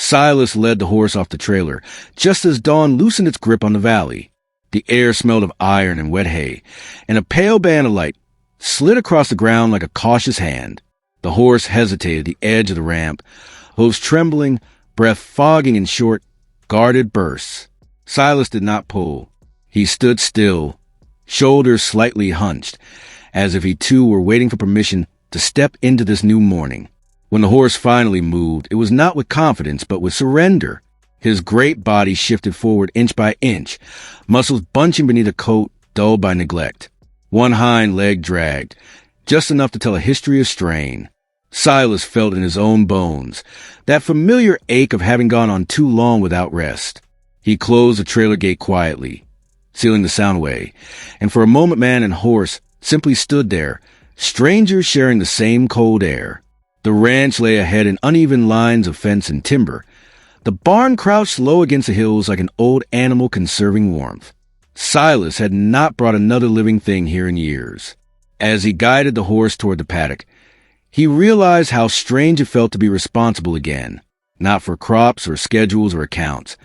Silas led the horse off the trailer, just as dawn loosened its grip on the valley. The air smelled of iron and wet hay, and a pale band of light slid across the ground like a cautious hand. The horse hesitated at the edge of the ramp, hooves trembling, breath fogging in short, guarded bursts. Silas did not pull. He stood still, shoulders slightly hunched, as if he too were waiting for permission to step into this new morning. When the horse finally moved, it was not with confidence, but with surrender. His great body shifted forward inch by inch, muscles bunching beneath a coat dulled by neglect. One hind leg dragged, just enough to tell a history of strain. Silas felt in his own bones that familiar ache of having gone on too long without rest. He closed the trailer gate quietly, sealing the sound away, and for a moment man and horse simply stood there, strangers sharing the same cold air. The ranch lay ahead in uneven lines of fence and timber. The barn crouched low against the hills like an old animal conserving warmth. Silas had not brought another living thing here in years. As he guided the horse toward the paddock, he realized how strange it felt to be responsible again, not for crops or schedules or accounts,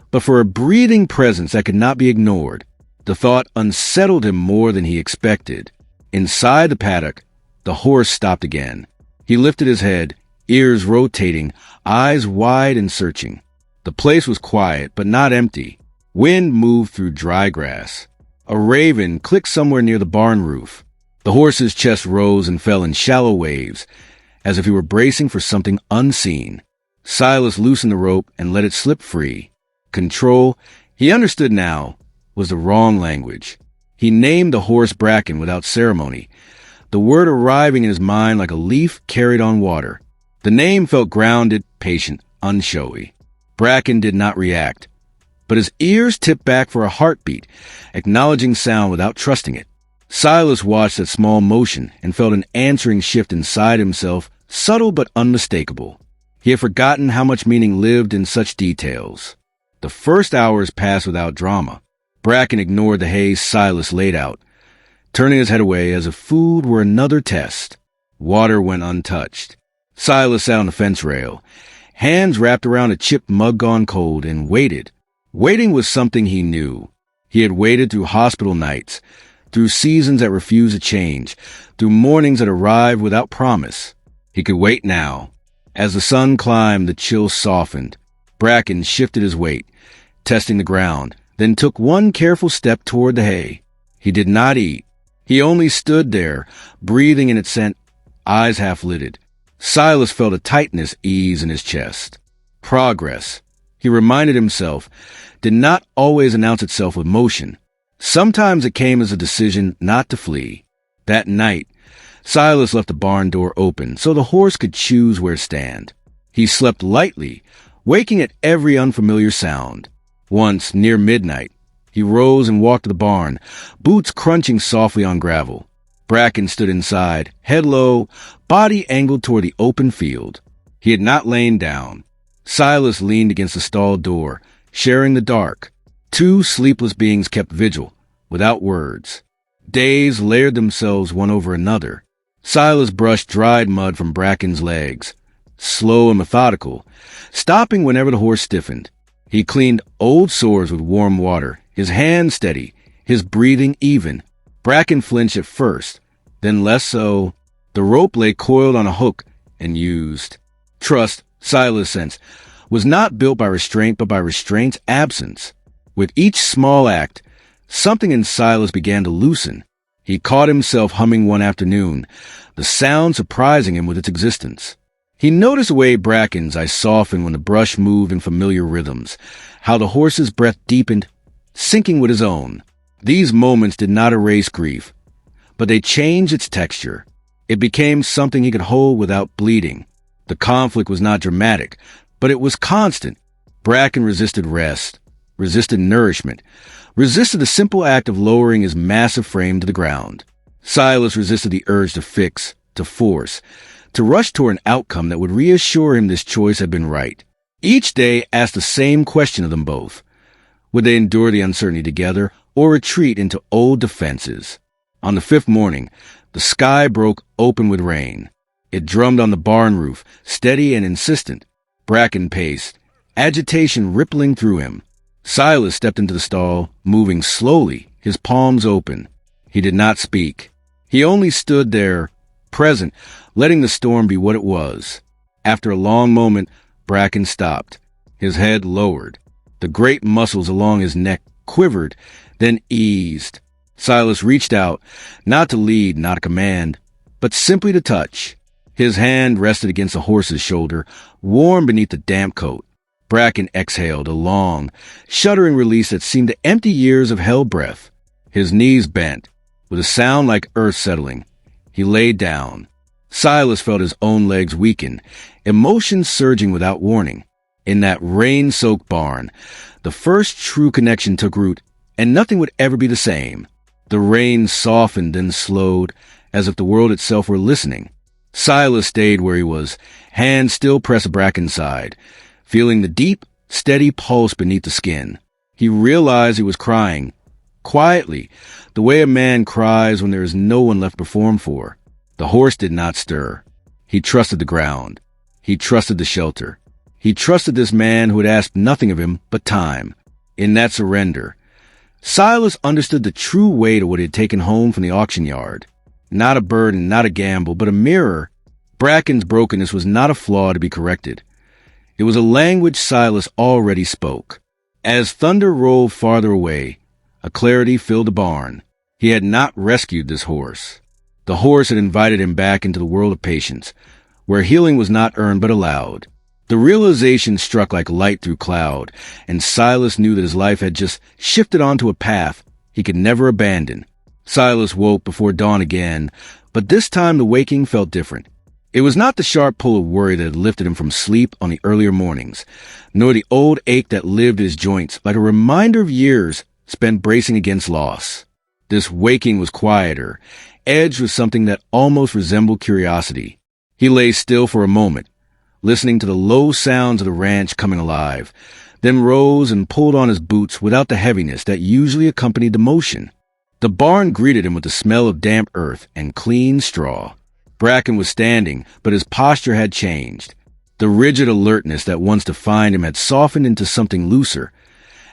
but for a breathing presence that could not be ignored. The thought unsettled him more than he expected. Inside the paddock, the horse stopped again. He lifted his head, ears rotating, eyes wide and searching. The place was quiet, but not empty. Wind moved through dry grass. A raven clicked somewhere near the barn roof. The horse's chest rose and fell in shallow waves, as if he were bracing for something unseen. Silas loosened the rope and let it slip free. Control, he understood now, was the wrong language. He named the horse Bracken without ceremony, the word arriving in his mind like a leaf carried on water. The name felt grounded, patient, unshowy. Bracken did not react, but his ears tipped back for a heartbeat, acknowledging sound without trusting it. Silas watched that small motion and felt an answering shift inside himself, subtle but unmistakable. He had forgotten how much meaning lived in such details. The first hours passed without drama. Bracken ignored the hay Silas laid out, turning his head away as if food were another test. Water went untouched. Silas sat on the fence rail, hands wrapped around a chipped mug gone cold, and waited. Waiting was something he knew. He had waited through hospital nights, through seasons that refused to change, through mornings that arrived without promise. He could wait now. As the sun climbed, the chill softened. Bracken shifted his weight, testing the ground, then took one careful step toward the hay. He did not eat. He only stood there, breathing in its scent, eyes half-lidded. Silas felt a tightness ease in his chest. Progress, he reminded himself, did not always announce itself with motion. Sometimes it came as a decision not to flee. That night, Silas left the barn door open so the horse could choose where to stand. He slept lightly, waking at every unfamiliar sound. Once, near midnight, he rose and walked to the barn, boots crunching softly on gravel. Bracken stood inside, head low, body angled toward the open field. He had not lain down. Silas leaned against the stall door, sharing the dark. Two sleepless beings kept vigil, without words. Days layered themselves one over another. Silas brushed dried mud from Bracken's legs, slow and methodical, stopping whenever the horse stiffened. He cleaned old sores with warm water, his hand steady, his breathing even. Bracken flinched at first, then less so. The rope lay coiled on a hook and used. Trust, Silas sensed, was not built by restraint but by restraint's absence. With each small act, something in Silas began to loosen. He caught himself humming one afternoon, the sound surprising him with its existence. He noticed the way Bracken's eyes softened when the brush moved in familiar rhythms, how the horse's breath deepened, syncing with his own. These moments did not erase grief, but they changed its texture. It became something he could hold without bleeding. The conflict was not dramatic, but it was constant. Bracken resisted rest, resisted nourishment, resisted the simple act of lowering his massive frame to the ground. Silas resisted the urge to fix, to force, to rush toward an outcome that would reassure him this choice had been right. Each day asked the same question of them both. Would they endure the uncertainty together or retreat into old defenses? On the fifth morning, the sky broke open with rain. It drummed on the barn roof, steady and insistent. Bracken paced, agitation rippling through him. Silas stepped into the stall, moving slowly, his palms open. He did not speak. He only stood there, present, letting the storm be what it was. After a long moment, Bracken stopped, his head lowered. The great muscles along his neck quivered, then eased. Silas reached out, not to lead, not to command, but simply to touch. His hand rested against the horse's shoulder, warm beneath the damp coat. Bracken exhaled a long, shuddering release that seemed to empty years of hell breath. His knees bent, with a sound like earth settling. He laid down. Silas felt his own legs weaken, emotions surging without warning. In that rain-soaked barn, the first true connection took root, and nothing would ever be the same. The rain softened, then slowed, as if the world itself were listening. Silas stayed where he was, hands still pressed Bracken's side, feeling the deep, steady pulse beneath the skin. He realized he was crying, quietly, the way a man cries when there is no one left to perform for. The horse did not stir. He trusted the ground. He trusted the shelter. He trusted this man who had asked nothing of him but time. In that surrender, Silas understood the true weight of what he had taken home from the auction yard. Not a burden, not a gamble, but a mirror. Bracken's brokenness was not a flaw to be corrected. It was a language Silas already spoke. As thunder rolled farther away, a clarity filled the barn. He had not rescued this horse. The horse had invited him back into the world of patience, where healing was not earned but allowed. The realization struck like light through cloud, and Silas knew that his life had just shifted onto a path he could never abandon. Silas woke before dawn again, but this time the waking felt different. It was not the sharp pull of worry that had lifted him from sleep on the earlier mornings, nor the old ache that lived in his joints like a reminder of years spent bracing against loss. This waking was quieter, edged with something that almost resembled curiosity. He lay still for a moment, listening to the low sounds of the ranch coming alive, then rose and pulled on his boots without the heaviness that usually accompanied the motion. The barn greeted him with the smell of damp earth and clean straw. Bracken was standing, but his posture had changed. The rigid alertness that once defined him had softened into something looser,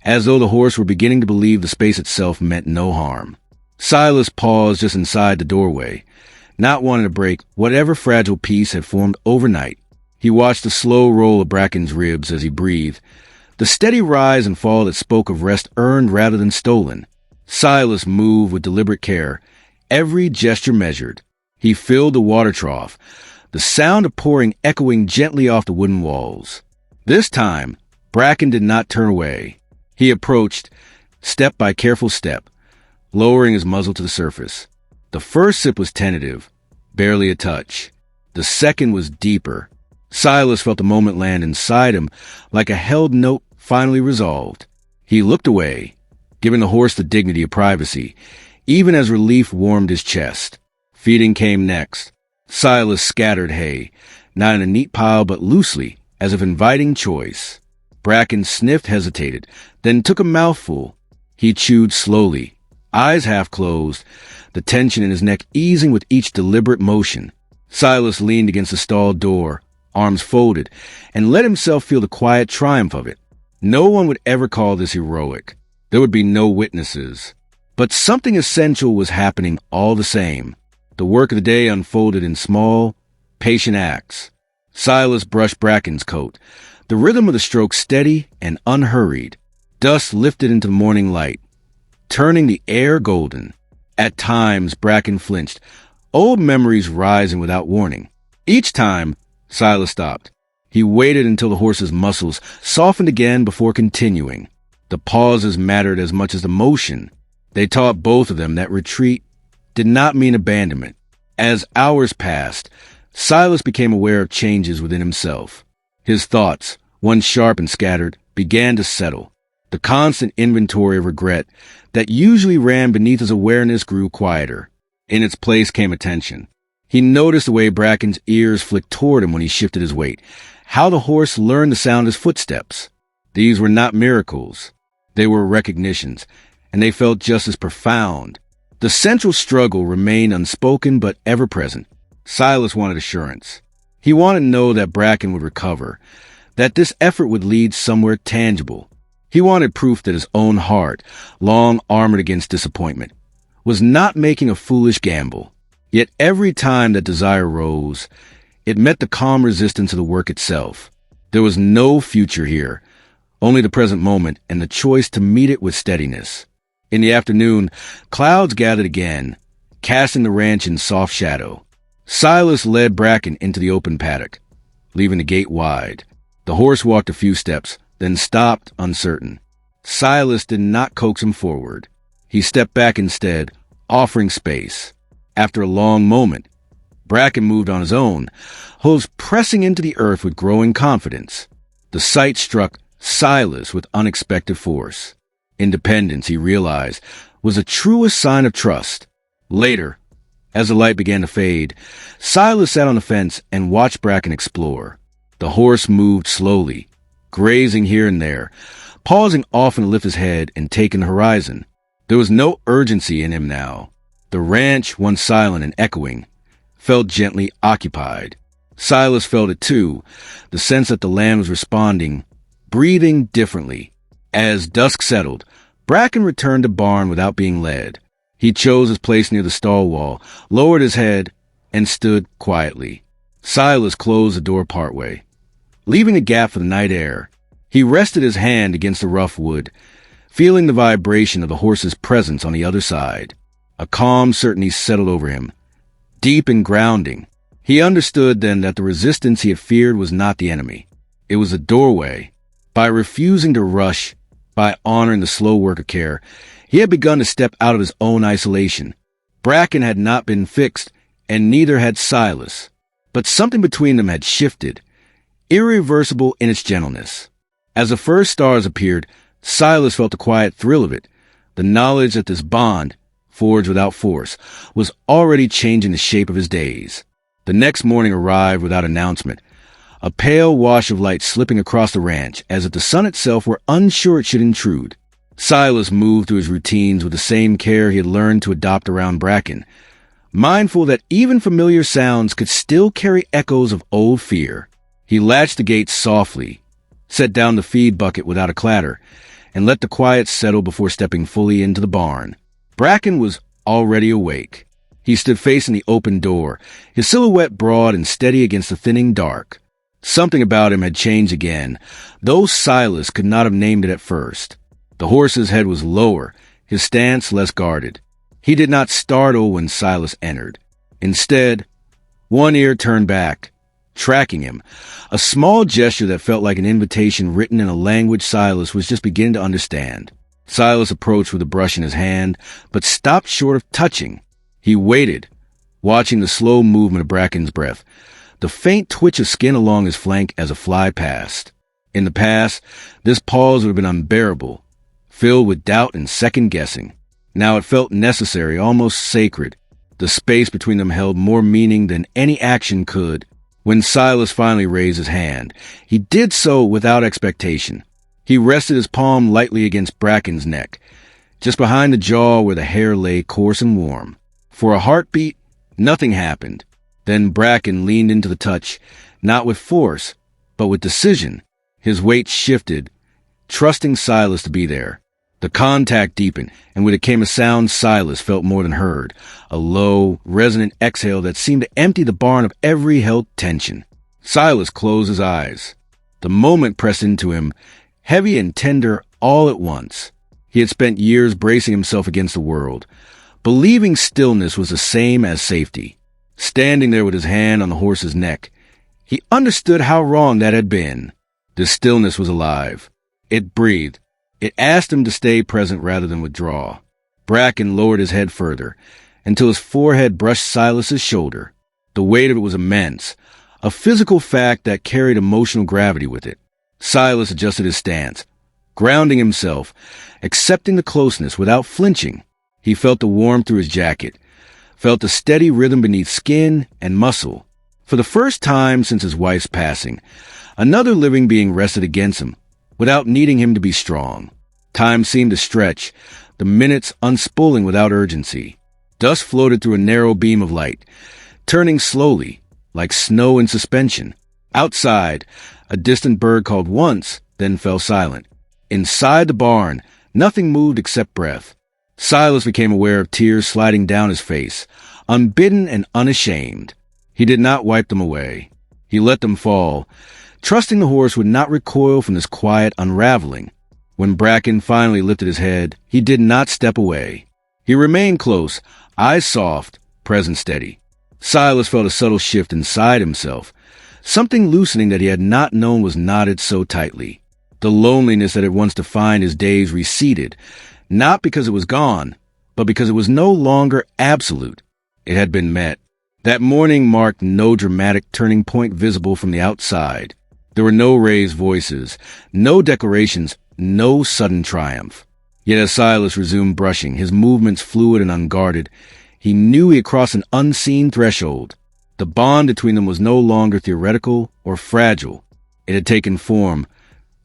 as though the horse were beginning to believe the space itself meant no harm. Silas paused just inside the doorway, not wanting to break whatever fragile peace had formed overnight. He watched the slow roll of Bracken's ribs as he breathed, the steady rise and fall that spoke of rest earned rather than stolen. Silas moved with deliberate care, every gesture measured. He filled the water trough, the sound of pouring echoing gently off the wooden walls. This time, Bracken did not turn away. He approached, step by careful step, lowering his muzzle to the surface. The first sip was tentative, barely a touch. The second was deeper. Silas felt the moment land inside him like a held note finally resolved. He looked away, giving the horse the dignity of privacy, even as relief warmed his chest. Feeding came next. Silas scattered hay, not in a neat pile but loosely, as if inviting choice. Bracken sniffed, hesitated, then took a mouthful. He chewed slowly, eyes half closed, the tension in his neck easing with each deliberate motion. Silas leaned against the stall door, arms folded, and let himself feel the quiet triumph of it. No one would ever call this heroic. There would be no witnesses. But something essential was happening all the same. The work of the day unfolded in small, patient acts. Silas brushed Bracken's coat, the rhythm of the stroke steady and unhurried. Dust lifted into the morning light, turning the air golden. At times, Bracken flinched, old memories rising without warning. Each time, Silas stopped. He waited until the horse's muscles softened again before continuing. The pauses mattered as much as the motion. They taught both of them that retreat did not mean abandonment. As hours passed, Silas became aware of changes within himself. His thoughts, once sharp and scattered, began to settle. The constant inventory of regret that usually ran beneath his awareness grew quieter. In its place came attention. He noticed the way Bracken's ears flicked toward him when he shifted his weight, how the horse learned to sound his footsteps. These were not miracles. They were recognitions, and they felt just as profound. The central struggle remained unspoken but ever present. Silas wanted assurance. He wanted to know that Bracken would recover, that this effort would lead somewhere tangible. He wanted proof that his own heart, long armored against disappointment, was not making a foolish gamble. Yet every time that desire rose, it met the calm resistance of the work itself. There was no future here, only the present moment and the choice to meet it with steadiness. In the afternoon, clouds gathered again, casting the ranch in soft shadow. Silas led Bracken into the open paddock, leaving the gate wide. The horse walked a few steps, then stopped, uncertain. Silas did not coax him forward. He stepped back instead, offering space. After a long moment, Bracken moved on his own, hooves pressing into the earth with growing confidence. The sight struck Silas with unexpected force. Independence, he realized, was the truest sign of trust. Later, as the light began to fade, Silas sat on the fence and watched Bracken explore. The horse moved slowly, grazing here and there, pausing often to lift his head and take in the horizon. There was no urgency in him now. The ranch, once silent and echoing, felt gently occupied. Silas felt it too, the sense that the land was responding, breathing differently. As dusk settled, Bracken returned to barn without being led. He chose his place near the stall wall, lowered his head, and stood quietly. Silas closed the door partway, leaving a gap for the night air. He rested his hand against the rough wood, feeling the vibration of the horse's presence on the other side. A calm certainty settled over him, deep and grounding. He understood then that the resistance he had feared was not the enemy. It was a doorway. By refusing to rush, by honoring the slow work of care, he had begun to step out of his own isolation. Bracken had not been fixed, and neither had Silas. But something between them had shifted, irreversible in its gentleness. As the first stars appeared, Silas felt the quiet thrill of it, the knowledge that this bond, forged without force, was already changing the shape of his days. The next morning arrived without announcement, a pale wash of light slipping across the ranch as if the sun itself were unsure it should intrude. Silas moved through his routines with the same care he had learned to adopt around Bracken, mindful that even familiar sounds could still carry echoes of old fear. He latched the gate softly, set down the feed bucket without a clatter, and let the quiet settle before stepping fully into the barn. Bracken was already awake. He stood facing the open door, his silhouette broad and steady against the thinning dark. Something about him had changed again, though Silas could not have named it at first. The horse's head was lower, his stance less guarded. He did not startle when Silas entered. Instead, one ear turned back, tracking him, a small gesture that felt like an invitation written in a language Silas was just beginning to understand. Silas approached with a brush in his hand, but stopped short of touching. He waited, watching the slow movement of Bracken's breath, the faint twitch of skin along his flank as a fly passed. In the past, this pause would have been unbearable, filled with doubt and second-guessing. Now it felt necessary, almost sacred. The space between them held more meaning than any action could. When Silas finally raised his hand, he did so without expectation. He rested his palm lightly against Bracken's neck, just behind the jaw where the hair lay coarse and warm. For a heartbeat, nothing happened. Then Bracken leaned into the touch, not with force, but with decision. His weight shifted, trusting Silas to be there. The contact deepened, and when it came a sound Silas felt more than heard, a low, resonant exhale that seemed to empty the barn of every held tension. Silas closed his eyes. The moment pressed into him, heavy and tender all at once. He had spent years bracing himself against the world, believing stillness was the same as safety. Standing there with his hand on the horse's neck, he understood how wrong that had been. The stillness was alive. It breathed. It asked him to stay present rather than withdraw. Bracken lowered his head further, until his forehead brushed Silas's shoulder. The weight of it was immense, a physical fact that carried emotional gravity with it. Silas adjusted his stance, grounding himself, accepting the closeness without flinching. He felt the warmth through his jacket, felt the steady rhythm beneath skin and muscle. For the first time since his wife's passing, another living being rested against him, without needing him to be strong. Time seemed to stretch, the minutes unspooling without urgency. Dust floated through a narrow beam of light, turning slowly, like snow in suspension. Outside, A distant bird called once, then fell silent. Inside the barn, nothing moved except breath. Silas became aware of tears sliding down his face, unbidden and unashamed. He did not wipe them away. He let them fall, trusting the horse would not recoil from this quiet unraveling. When Bracken finally lifted his head, he did not step away. He remained close, eyes soft, presence steady. Silas felt a subtle shift inside himself. Something loosening that he had not known was knotted so tightly. The loneliness that had once defined his days receded, not because it was gone, but because it was no longer absolute. It had been met. That morning marked no dramatic turning point visible from the outside. There were no raised voices, no declarations, no sudden triumph. Yet as Silas resumed brushing, his movements fluid and unguarded, he knew he had crossed an unseen threshold. The bond between them was no longer theoretical or fragile. It had taken form,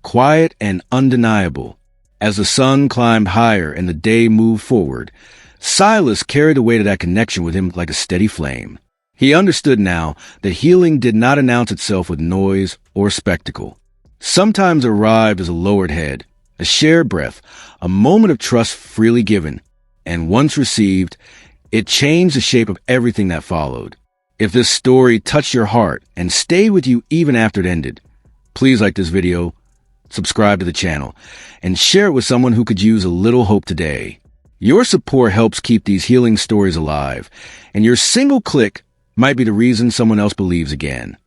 quiet and undeniable. As the sun climbed higher and the day moved forward, Silas carried the weight of that connection with him like a steady flame. He understood now that healing did not announce itself with noise or spectacle. Sometimes it arrived as a lowered head, a shared breath, a moment of trust freely given, and once received, it changed the shape of everything that followed. If this story touched your heart and stayed with you even after it ended, please like this video, subscribe to the channel, and share it with someone who could use a little hope today. Your support helps keep these healing stories alive, and your single click might be the reason someone else believes again.